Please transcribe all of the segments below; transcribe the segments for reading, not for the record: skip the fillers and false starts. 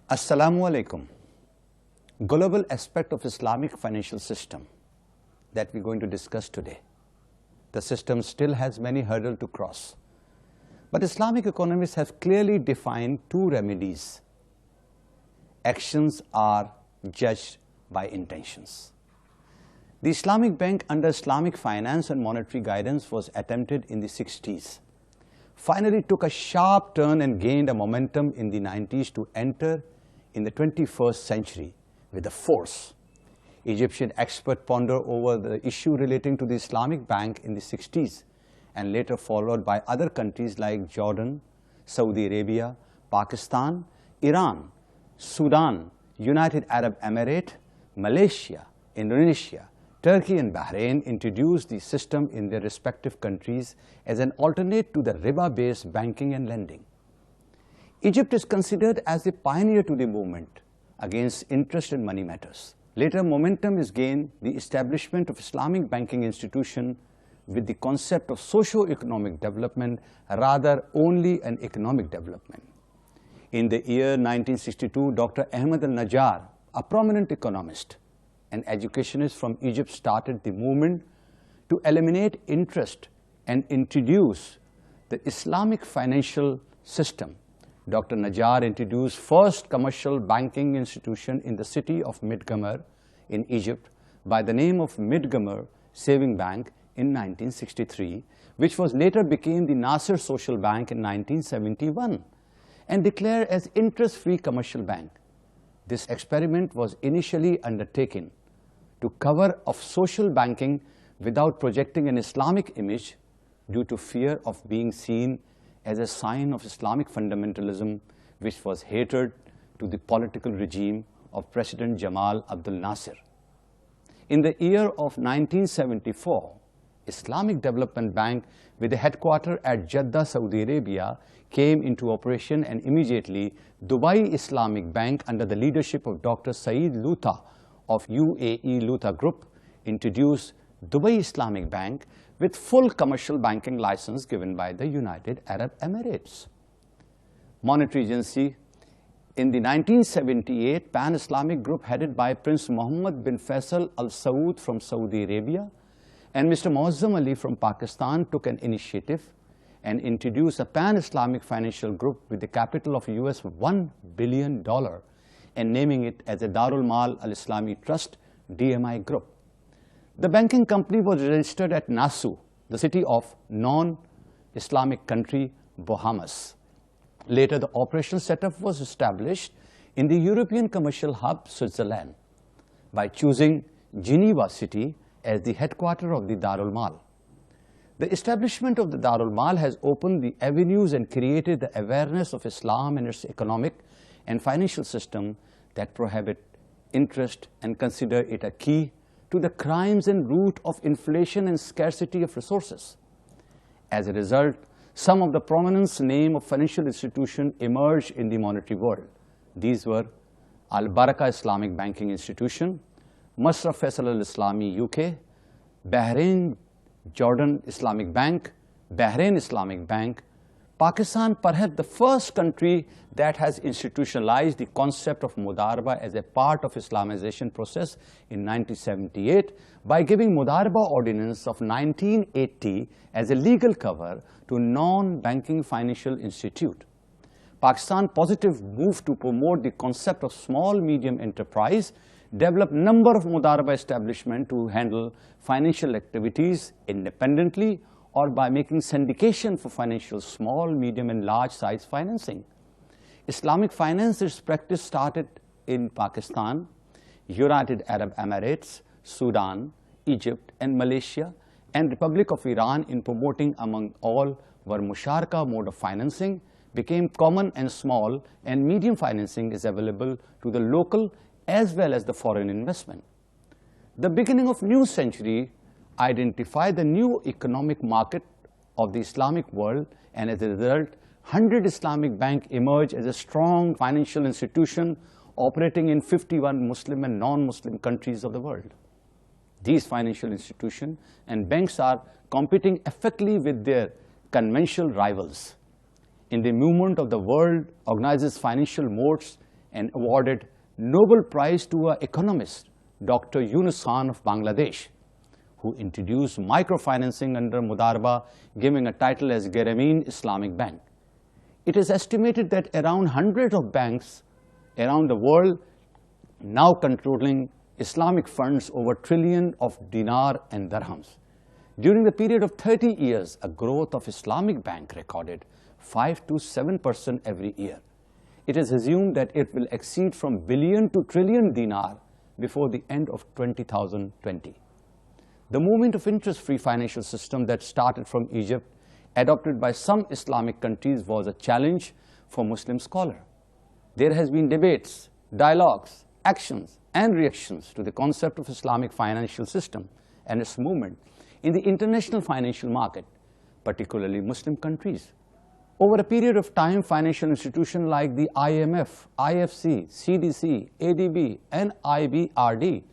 Assalamu alaikum. Global aspect of Islamic financial system that we're going to discuss today. The system still has many hurdles to cross. But Islamic economists have clearly defined two remedies. Actions are judged by intentions. The Islamic Bank under Islamic finance and monetary guidance was attempted in the 60s. Finally took a sharp turn and gained a momentum in the 90s to enter in the 21st century with a force. Egyptian experts ponder over the issue relating to the Islamic Bank in the 60s and later followed by other countries like Jordan, Saudi Arabia, Pakistan, Iran, Sudan, United Arab Emirates, Malaysia, Indonesia, Turkey and Bahrain introduced the system in their respective countries as an alternate to the riba-based banking and lending. Egypt is considered as the pioneer to the movement against interest and money matters. Later momentum is gained the establishment of Islamic banking institution with the concept of socio-economic development rather only an economic development. In the year 1962, Dr. Ahmed al-Najjar, a prominent economist and educationist from Egypt, started the movement to eliminate interest and introduce the Islamic financial system. Dr. Najjar introduced first commercial banking institution in the city of Midgamar in Egypt by the name of Midgamar Saving Bank in 1963, which was later became the Nasser Social Bank in 1971 and declared as interest-free commercial bank. This experiment was initially undertaken to cover of social banking without projecting an Islamic image due to fear of being seen as a sign of Islamic fundamentalism, which was hatred to the political regime of President Jamal Abdel Nasser. In the year of 1974, Islamic Development Bank with a headquarters at Jeddah, Saudi Arabia, came into operation, and immediately Dubai Islamic Bank under the leadership of Dr. Saeed Luta of UAE Luta Group introduced Dubai Islamic Bank with full commercial banking license given by the United Arab Emirates. Monetary agency in the 1978 Pan-Islamic Group headed by Prince Mohammed bin Faisal Al Saud from Saudi Arabia and Mr. Muazzam Ali from Pakistan took an initiative and introduced a Pan-Islamic financial group with a capital of US $1 billion and naming it as a Darul Mal Al-Islami Trust DMI Group. The banking company was registered at Nassau, the city of non-Islamic country Bahamas. Later, the operational setup was established in the European commercial hub, Switzerland, by choosing Geneva city as the headquarters of the Darul Mal. The establishment of the Darul Mal has opened the avenues and created the awareness of Islam and its economic and financial system that prohibit interest and consider it a key to the crimes and root of inflation and scarcity of resources. As a result, some of the prominent names of financial institutions emerged in the monetary world. These were Al-Baraka Islamic Banking Institution, Masraf Faisal Al-Islami UK, Bahrain Jordan Islamic Bank, Bahrain Islamic Bank, Pakistan, perhaps the first country that has institutionalized the concept of Mudaraba as a part of Islamization process in 1978 by giving Mudaraba Ordinance of 1980 as a legal cover to non-banking financial institute. Pakistan positive move to promote the concept of small-medium enterprise, develop number of Mudaraba establishment to handle financial activities independently or by making syndication for financial small, medium and large size financing. Islamic finance is practice started in Pakistan, United Arab Emirates, Sudan, Egypt and Malaysia and Republic of Iran in promoting among all where musharaka mode of financing became common and small and medium financing is available to the local as well as the foreign investment. The beginning of new century identified the new economic market of the Islamic world and as a result, 100 Islamic banks emerged as a strong financial institution operating in 51 Muslim and non-Muslim countries of the world. These financial institutions and banks are competing effectively with their conventional rivals. In the movement of the world organizes financial modes and awarded Nobel Prize to an economist, Dr. Yunus Khan of Bangladesh, who introduced microfinancing under Mudarba, giving a title as Grameen Islamic Bank. It is estimated that around 100 of banks around the world now controlling Islamic funds over trillion of dinar and dirhams. During the period of 30 years, a growth of Islamic bank recorded 5 to 7% every year. It is assumed that it will exceed from billion to trillion dinar before the end of 2020. The movement of interest-free financial system that started from Egypt, adopted by some Islamic countries, was a challenge for Muslim scholars. There has been debates, dialogues, actions, and reactions to the concept of Islamic financial system and its movement in the international financial market, particularly Muslim countries. Over a period of time, financial institutions like the IMF, IFC, CDC, ADB, and IBRD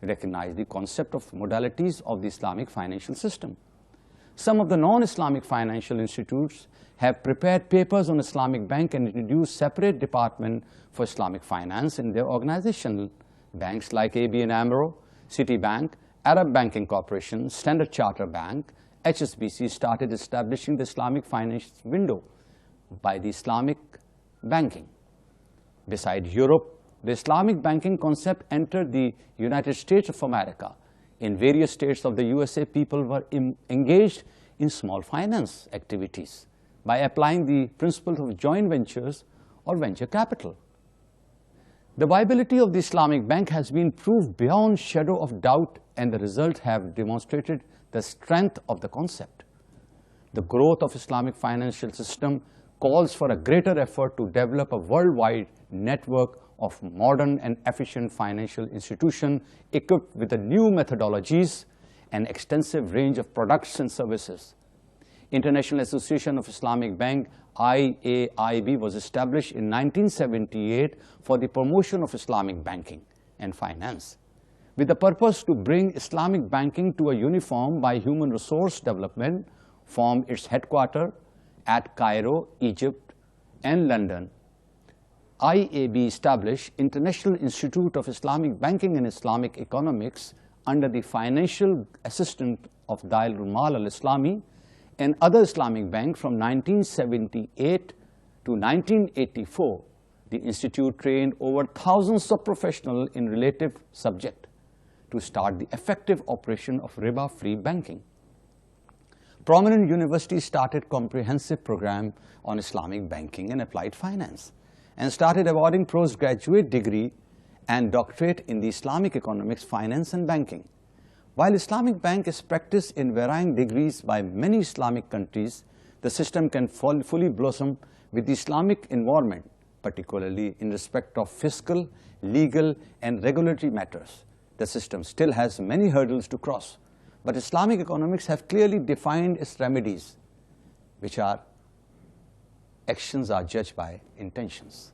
recognize the concept of modalities of the Islamic financial system. Some of the non-Islamic financial institutes have prepared papers on Islamic Bank and introduced separate department for Islamic finance in their organizational banks like ABN AMRO, Citibank, Arab Banking Corporation, Standard Chartered Bank, HSBC started establishing the Islamic finance window by the Islamic banking. Beside Europe, the Islamic banking concept entered the United States of America. In various states of the USA, people were engaged in small finance activities by applying the principles of joint ventures or venture capital. The viability of the Islamic Bank has been proved beyond shadow of doubt, and the results have demonstrated the strength of the concept. The growth of Islamic financial system calls for a greater effort to develop a worldwide network of modern and efficient financial institutions equipped with the new methodologies and extensive range of products and services. International Association of Islamic Bank, IAIB, was established in 1978 for the promotion of Islamic banking and finance, with the purpose to bring Islamic banking to a uniform by human resource development, formed its headquarters at Cairo, Egypt, and London. IAB established International Institute of Islamic Banking and Islamic Economics under the financial assistance of Darul Mal al-Islami and other Islamic banks from 1978 to 1984. The institute trained over thousands of professionals in relative subjects to start the effective operation of riba-free banking. Prominent universities started comprehensive program on Islamic banking and applied finance, and started awarding postgraduate degree and doctorate in the Islamic economics, finance, and banking. While Islamic bank is practiced in varying degrees by many Islamic countries, the system can fully blossom with the Islamic environment, particularly in respect of fiscal, legal, and regulatory matters. The system still has many hurdles to cross, but Islamic economics have clearly defined its remedies, which are actions are judged by intentions.